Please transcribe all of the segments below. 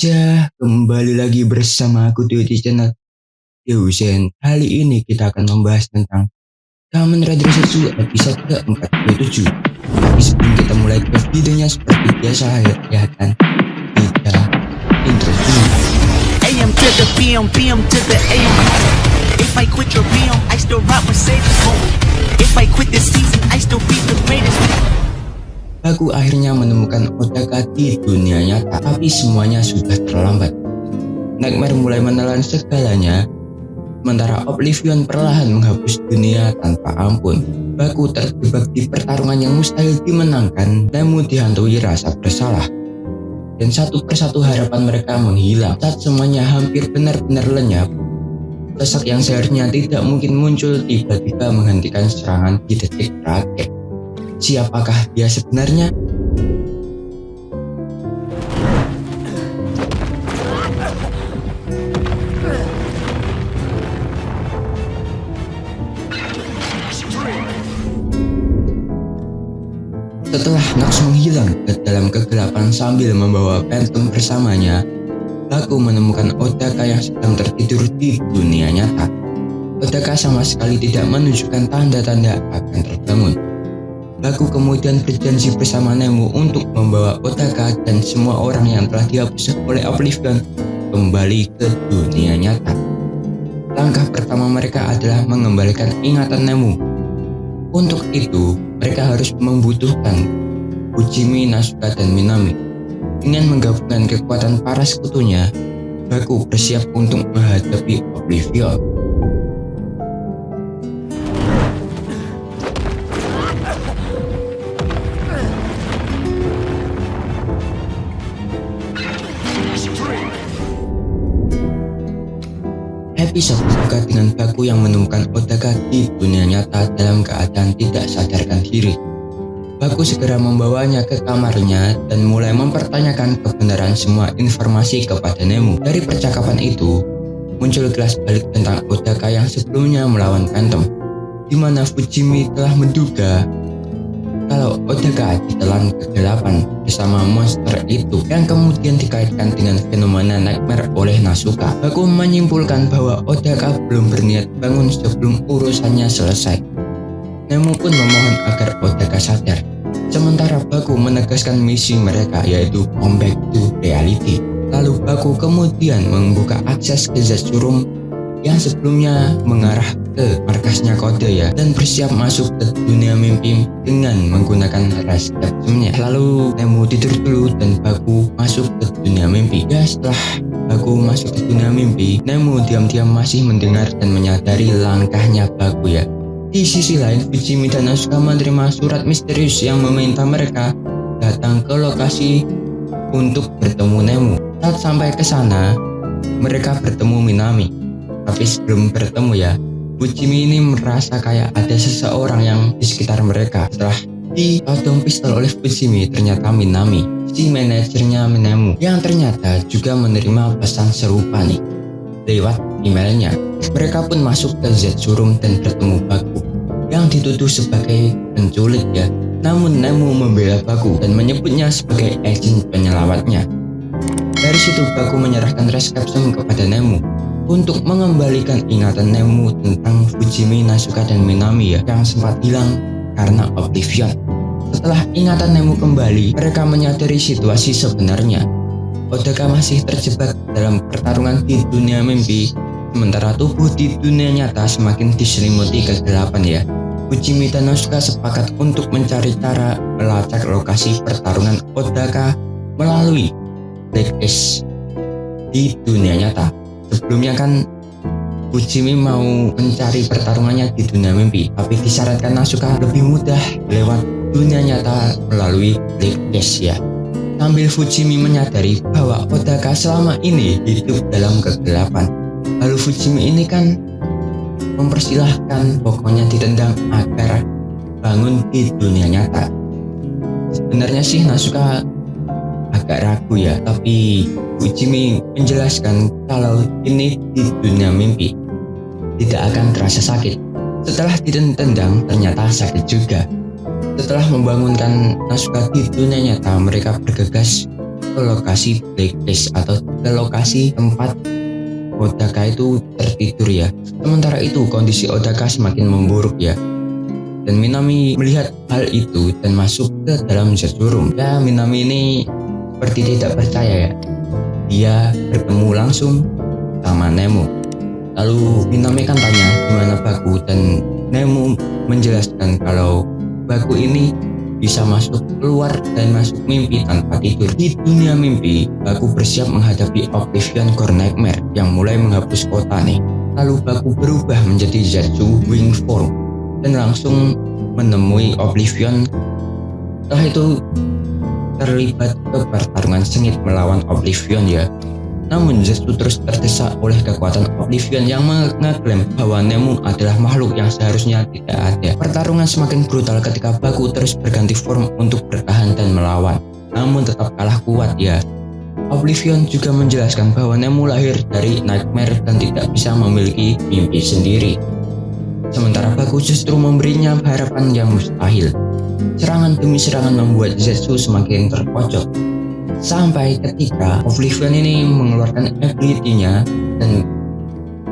Kembali lagi bersama aku di channel Yosen. Kali ini kita akan membahas tentang Kamen Rider Setsu episode ke-47. Tapi sebelum kita mulai ke videonya, seperti biasa lihatkan kita intro dulu. AM to the PM, PM to the AM. If I quit your PM, I still rock Mercedes. If I quit this season, I still be the greatest. Baku akhirnya menemukan Otaka di dunia nyata, tapi semuanya sudah terlambat. Nightmare mulai menelan segalanya, sementara Oblivion perlahan menghapus dunia tanpa ampun. Baku terjebak di pertarungan yang mustahil dimenangkan, namun dihantui rasa bersalah. Dan satu persatu harapan mereka menghilang saat semuanya hampir benar-benar lenyap. Sosok yang seharusnya tidak mungkin muncul tiba-tiba menghentikan serangan di detik terakhir. Siapakah dia sebenarnya? Setelah Nox menghilang ke dalam kegelapan sambil membawa Phantom bersamanya, Baku menemukan Otaka yang sedang tertidur di dunia nyata. Otaka sama sekali tidak menunjukkan tanda-tanda akan terbangun. Baku kemudian berjanji bersama Nemu untuk membawa Otaka dan semua orang yang telah dihapus oleh Oblivion kembali ke dunia nyata. Langkah pertama mereka adalah mengembalikan ingatan Nemu. Untuk itu, mereka harus membutuhkan Fujimi, Nasuka, dan Minami. Dengan menggabungkan kekuatan para sekutunya, Baku bersiap untuk menghadapi Oblivion. Episode dibuka dengan Baku yang menemukan Otaka di dunia nyata dalam keadaan tidak sadarkan diri. Baku segera membawanya ke kamarnya dan mulai mempertanyakan kebenaran semua informasi kepada Nemu. Dari percakapan itu, muncul kilas balik tentang Otaka yang sebelumnya melawan Phantom, di mana Fujimi telah menduga kalau Otaka ditelan kegelapan bersama monster itu yang kemudian dikaitkan dengan fenomena Nightmare oleh Nasuka. Baku menyimpulkan bahwa Otaka belum berniat bangun sebelum urusannya selesai. Nemu pun memohon agar Otaka sadar. Sementara Baku menegaskan misi mereka, yaitu come back to reality. Lalu Baku kemudian membuka akses ke Zetsurum yang sebelumnya mengarah ke markasnya kode ya, dan bersiap masuk ke dunia mimpi dengan menggunakan resepsinya. Lalu Nemu tidur dulu dan Baku masuk ke dunia mimpi. Ya, setelah Baku masuk ke dunia mimpi, Nemu diam-diam masih mendengar dan menyadari langkahnya Baku ya. Di sisi lain, Fujimi dan Nasuka menerima surat misterius yang meminta mereka datang ke lokasi untuk bertemu Nemu. Saat sampai ke sana, mereka bertemu Minami. Tapi sebelum bertemu ya, Fujimi ini merasa kayak ada seseorang yang di sekitar mereka. Setelah ditodong pistol oleh Fujimi, ternyata Minami, si manajernya Nemu, yang ternyata juga menerima pesan serupa nih lewat emailnya. Mereka pun masuk ke Zetsurum dan bertemu Baku yang dituduh sebagai penculik ya. Namun Nemu membela Baku dan menyebutnya sebagai agen penyelamatnya. Dari situ Baku menyerahkan resepsium kepada Nemu untuk mengembalikan ingatan Nemu tentang Fujimi, Nasuka, dan Minami ya, yang sempat hilang karena Oblivion. Setelah ingatan Nemu kembali, mereka menyadari situasi sebenarnya. Otaka masih terjebak dalam pertarungan di dunia mimpi, sementara tubuh di dunia nyata semakin diselimuti kegelapan ya. Fujimi dan Nasuka sepakat untuk mencari cara melacak lokasi pertarungan Otaka melalui Blacklist di dunia nyata. Sebelumnya kan Fujimi mau mencari pertarungannya di dunia mimpi, tapi disyaratkan Nasuka lebih mudah lewat dunia nyata melalui Blacklist ya. Sambil Fujimi menyadari bahwa Otaka selama ini hidup dalam kegelapan. Lalu Fujimi ini kan mempersilahkan, pokoknya ditendang agar bangun di dunia nyata. Sebenarnya sih Nasuka agak ragu ya, tapi Fujimi menjelaskan kalau ini di dunia mimpi tidak akan terasa sakit. Setelah ditendang ternyata sakit juga. Setelah membangunkan Nasuka di dunia nyata, mereka bergegas ke lokasi blacklist atau ke lokasi tempat Odaka itu tertidur ya. Sementara itu kondisi Odaka semakin memburuk ya. Dan Minami melihat hal itu dan masuk ke dalam Zetsu Room. Ya, Minami ini seperti tidak percaya ya. Dia bertemu langsung sama Nemu. Lalu Minami kan tanya gimana Baku, dan Nemu menjelaskan kalau Baku ini bisa masuk keluar dan masuk mimpi tanpa tidur. Di dunia mimpi, Baku bersiap menghadapi Oblivion Core Nightmare yang mulai menghapus kota nih. Lalu Baku berubah menjadi Zetsu Wing Form dan langsung menemui Oblivion. Setelah itu terlibat ke pertarungan sengit melawan Oblivion ya. Namun Zetsu terus terdesak oleh kekuatan Oblivion yang mengeklaim bahwa Nemu adalah makhluk yang seharusnya tidak ada. Pertarungan semakin brutal ketika Baku terus berganti form untuk bertahan dan melawan, namun tetap kalah kuat ya. Oblivion juga menjelaskan bahwa Nemu lahir dari Nightmare dan tidak bisa memiliki mimpi sendiri. Sementara Baku justru memberinya harapan yang mustahil. Serangan demi serangan membuat Zetsu semakin terpojok. Sampai ketika Oblivion ini mengeluarkan ability-nya dan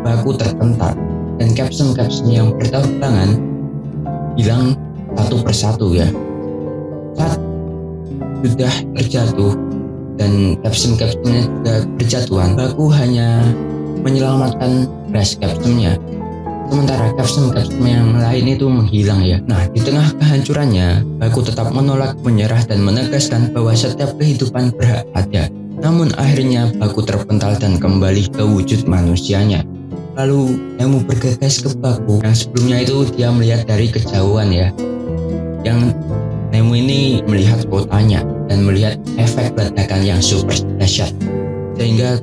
Baku terpental, dan capsule-capsule yang berterbangan hilang satu persatu ya. Saat sudah terjatuh dan capsule-capsule-nya sudah berjatuhan, Baku hanya menyelamatkan rest capsule-nya. Sementara capsule yang lain itu menghilang ya. Nah, di tengah kehancurannya, Baku tetap menolak, menyerah, dan menegaskan bahwa setiap kehidupan berhak ada. Namun akhirnya Baku terpental dan kembali ke wujud manusianya. Lalu Nemu bergegas ke Baku yang sebelumnya itu dia melihat dari kejauhan ya. Yang Nemu ini melihat kotanya dan melihat efek ledakan yang super dahsyat. Sehingga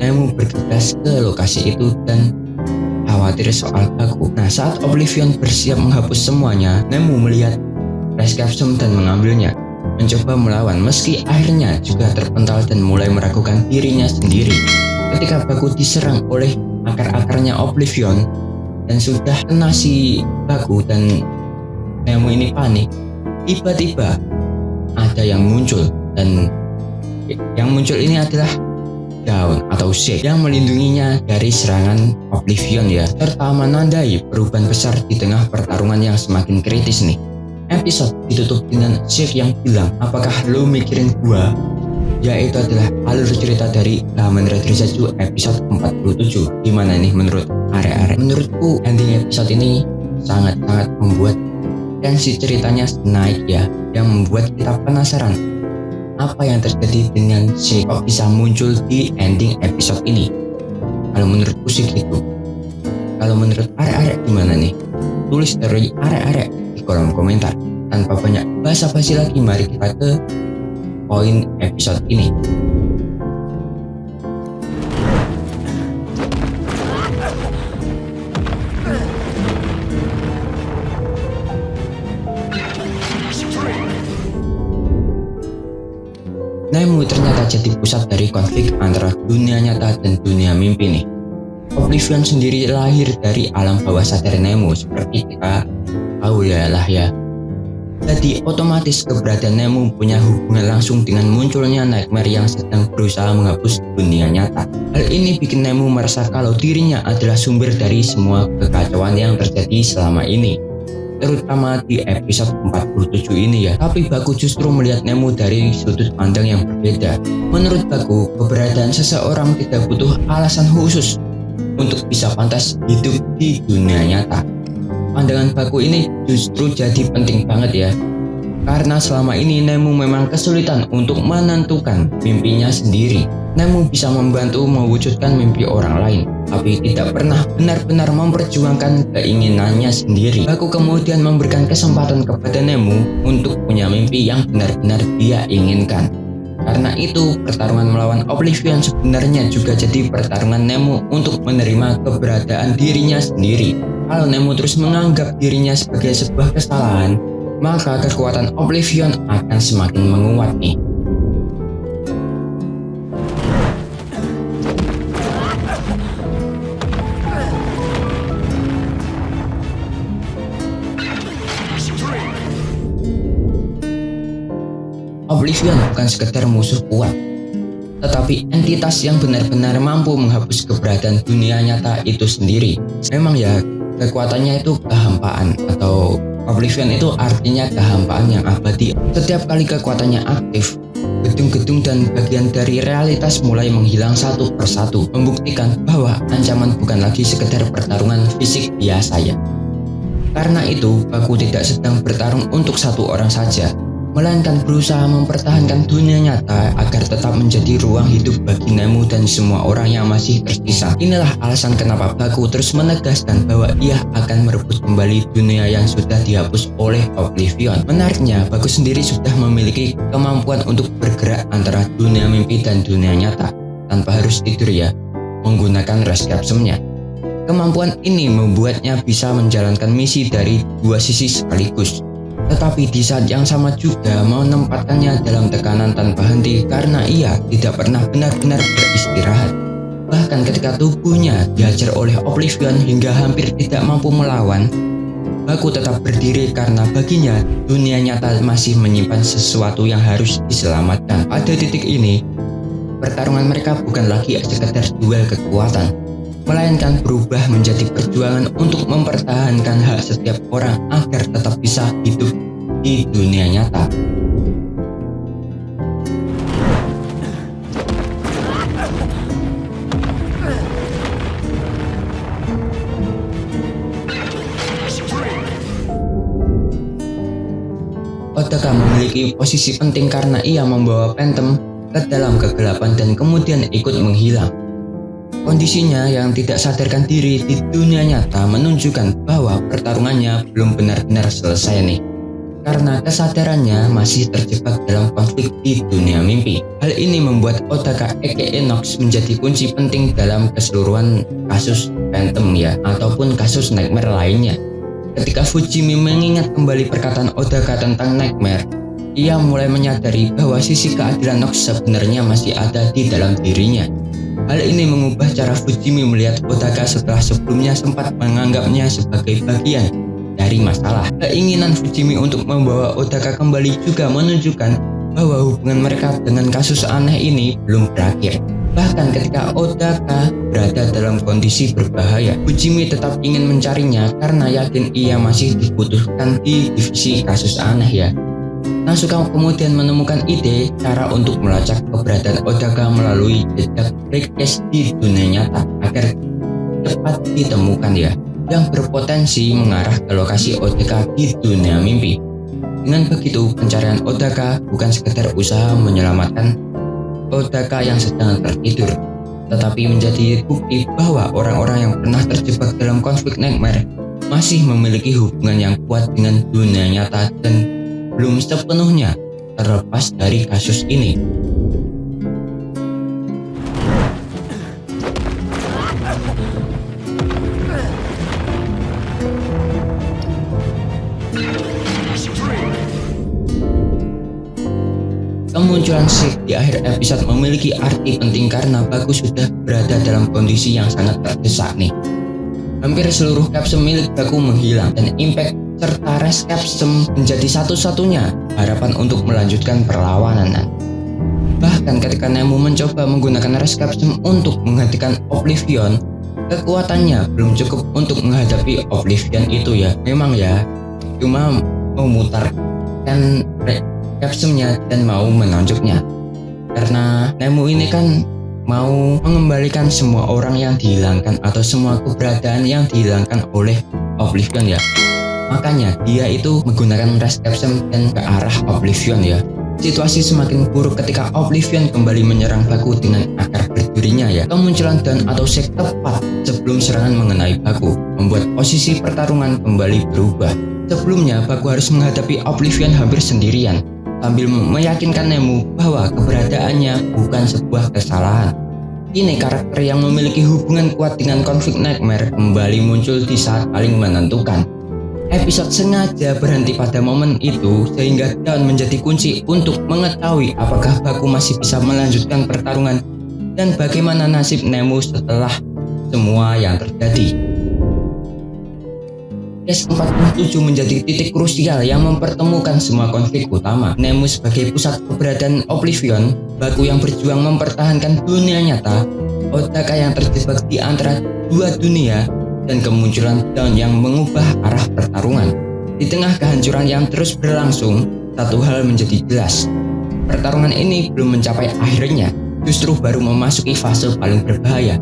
Nemu bergegas ke lokasi itu dan khawatir soal Baku. Nah, saat Oblivion bersiap menghapus semuanya, Nemu melihat rest capsule dan mengambilnya, mencoba melawan meski akhirnya juga terpental dan mulai meragukan dirinya sendiri. Ketika Baku diserang oleh akar-akarnya Oblivion dan sudah kena si Baku dan Nemu ini panik, tiba-tiba ada yang muncul, dan yang muncul ini adalah daun atau shade yang melindunginya dari serangan Oblivion ya, serta menandai perubahan besar di tengah pertarungan yang semakin kritis nih. Episode ditutup dengan shade yang bilang, apakah lo mikirin gua? Yaitu adalah alur cerita dari Kamen Rider Zetsu episode 47. Gimana nih menurut arek-arek? Menurutku ending episode ini sangat-sangat membuat tensi ceritanya naik ya, yang membuat kita penasaran apa yang terjadi dengan si kok bisa muncul di ending episode ini. Kalau menurutku sih gitu. Kalau menurut arek-arek gimana nih? Tulis dari arek-arek di kolom komentar. Tanpa banyak basa-basi lagi, mari kita ke poin episode ini. Nemu ternyata jadi pusat dari konflik antara dunia nyata dan dunia mimpi nih. Oblivion sendiri lahir dari alam bawah sadar Nemu, seperti kita tahu ya lah ya. Jadi otomatis keberadaan Nemu punya hubungan langsung dengan munculnya Nightmare yang sedang berusaha menghapus dunia nyata. Hal ini bikin Nemu merasa kalau dirinya adalah sumber dari semua kekacauan yang terjadi selama ini, terutama di episode 47 ini ya. Tapi Baku justru melihat Nemu dari sudut pandang yang berbeda. Menurut Baku, keberadaan seseorang tidak butuh alasan khusus untuk bisa pantas hidup di dunia nyata. Pandangan Baku ini justru jadi penting banget ya, karena selama ini Nemu memang kesulitan untuk menentukan mimpinya sendiri. Nemu bisa membantu mewujudkan mimpi orang lain, tapi tidak pernah benar-benar memperjuangkan keinginannya sendiri. Baku kemudian memberikan kesempatan kepada Nemu untuk punya mimpi yang benar-benar dia inginkan. Karena itu, pertarungan melawan Oblivion sebenarnya juga jadi pertarungan Nemu untuk menerima keberadaan dirinya sendiri. Kalau Nemu terus menganggap dirinya sebagai sebuah kesalahan, maka kekuatan Oblivion akan semakin menguat nih. Oblivion bukan sekedar musuh kuat, tetapi entitas yang benar-benar mampu menghapus keberadaan dunia nyata itu sendiri. Memang ya, kekuatannya itu kehampaan atau oblivion itu artinya kehampaan yang abadi. Setiap kali kekuatannya aktif, gedung-gedung dan bagian dari realitas mulai menghilang satu persatu, membuktikan bahwa ancaman bukan lagi sekedar pertarungan fisik biasa ya. Karena itu, Baku tidak sedang bertarung untuk satu orang saja, melainkan berusaha mempertahankan dunia nyata agar tetap menjadi ruang hidup bagi Nemu dan semua orang yang masih tersisa. Inilah alasan kenapa Baku terus menegaskan bahwa ia akan merebut kembali dunia yang sudah dihapus oleh Oblivion. Menariknya, Baku sendiri sudah memiliki kemampuan untuk bergerak antara dunia mimpi dan dunia nyata tanpa harus tidur ya, menggunakan Rescapsum-nya. Kemampuan ini membuatnya bisa menjalankan misi dari dua sisi sekaligus. Tetapi di saat yang sama juga menempatkannya dalam tekanan tanpa henti karena ia tidak pernah benar-benar beristirahat. Bahkan ketika tubuhnya dihajar oleh Oblivion hingga hampir tidak mampu melawan, Baku tetap berdiri karena baginya dunia nyata masih menyimpan sesuatu yang harus diselamatkan. Pada titik ini, pertarungan mereka bukan lagi sekedar duel kekuatan, melainkan berubah menjadi perjuangan untuk mempertahankan hak setiap orang agar tetap bisa hidup di dunia nyata. Otaka memiliki posisi penting karena ia membawa Phantom ke dalam kegelapan dan kemudian ikut menghilang. Kondisinya yang tidak sadarkan diri di dunia nyata menunjukkan bahwa pertarungannya belum benar-benar selesai nih. Karena kesadarannya masih terjebak dalam konflik di dunia mimpi. Hal ini membuat Otaka aka Nox menjadi kunci penting dalam keseluruhan kasus Phantom ya, ataupun kasus Nightmare lainnya. Ketika Fujimi mengingat kembali perkataan Otaka tentang Nightmare, ia mulai menyadari bahwa sisi keadilan Nox sebenarnya masih ada di dalam dirinya. Hal ini mengubah cara Fujimi melihat Otaka setelah sebelumnya sempat menganggapnya sebagai bagian dari masalah. Keinginan Fujimi untuk membawa Otaka kembali juga menunjukkan bahwa hubungan mereka dengan kasus aneh ini belum berakhir. Bahkan ketika Otaka berada dalam kondisi berbahaya, Fujimi tetap ingin mencarinya karena yakin ia masih dibutuhkan di divisi kasus aneh ya. Nasuka kemudian menemukan ide cara untuk melacak keberadaan Otaka melalui jejak breakcast di dunia nyata agar cepat ditemukan ya, yang berpotensi mengarah ke lokasi Otaka di dunia mimpi. Dengan begitu, pencarian Otaka bukan sekedar usaha menyelamatkan Otaka yang sedang tertidur, tetapi menjadi bukti bahwa orang-orang yang pernah terjebak dalam konflik Nightmare masih memiliki hubungan yang kuat dengan dunia nyata dan belum sepenuhnya terlepas dari kasus ini. Kemunculan Shake di akhir episode memiliki arti penting karena Baku sudah berada dalam kondisi yang sangat terdesak nih. Hampir seluruh Capsum milik Baku menghilang dan Impact serta Rescapsum menjadi satu-satunya harapan untuk melanjutkan perlawanan. Bahkan ketika Nemu mencoba menggunakan Rescapsum untuk menghentikan Oblivion, kekuatannya belum cukup untuk menghadapi Oblivion itu ya. Memang ya, cuma memutarkan Rescapsum-nya dan mau menonjoknya. Karena Nemu ini kan mau mengembalikan semua orang yang dihilangkan atau semua keberadaan yang dihilangkan oleh Oblivion ya. Makanya dia itu menggunakan Rescapsum dan ke arah Oblivion ya. Situasi semakin buruk ketika Oblivion kembali menyerang Baku dengan akar berdurinya ya. Kemunculan daun atau Shake tepat sebelum serangan mengenai Baku membuat posisi pertarungan kembali berubah. Sebelumnya Baku harus menghadapi Oblivion hampir sendirian sambil meyakinkan Nemu bahwa keberadaannya bukan sebuah kesalahan. Ini karakter yang memiliki hubungan kuat dengan konflik Nightmare kembali muncul di saat paling menentukan. Episode sengaja berhenti pada momen itu sehingga Dawn menjadi kunci untuk mengetahui apakah Baku masih bisa melanjutkan pertarungan dan bagaimana nasib Nemu setelah semua yang terjadi. Case 47 menjadi titik krusial yang mempertemukan semua konflik utama. Nemus sebagai pusat keberadaan Oblivion, Baku yang berjuang mempertahankan dunia nyata, Otaka yang terjebak di antara dua dunia, dan kemunculan Dawn yang mengubah arah pertarungan. Di tengah kehancuran yang terus berlangsung, satu hal menjadi jelas. Pertarungan ini belum mencapai akhirnya, justru baru memasuki fase paling berbahaya,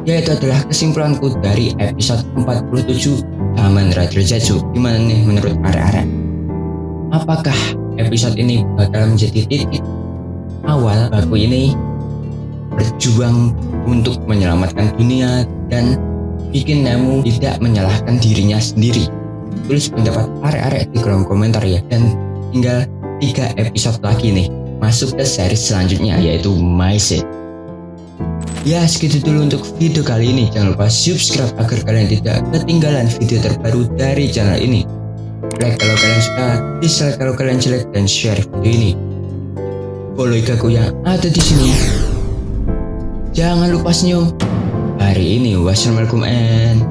yaitu adalah kesimpulanku dari episode 47 Kamen Rider Zetsu. Gimana nih menurut arek-arek? Apakah episode ini bakal menjadi titik awal Baku ini berjuang untuk menyelamatkan dunia dan bikin Nemu tidak menyalahkan dirinya sendiri? Tulis pendapat arek-arek di kolom komentar ya. Dan tinggal 3 episode lagi nih masuk ke seri selanjutnya, yaitu Maise. Ya, segitu dulu untuk video kali ini. Jangan lupa subscribe agar kalian tidak ketinggalan video terbaru dari channel ini. Like kalau kalian suka, dislike kalau kalian jelek, dan share video ini. Follow Igaku yang ada di sini. Jangan lupa senyum. Hari ini wassalamualaikum and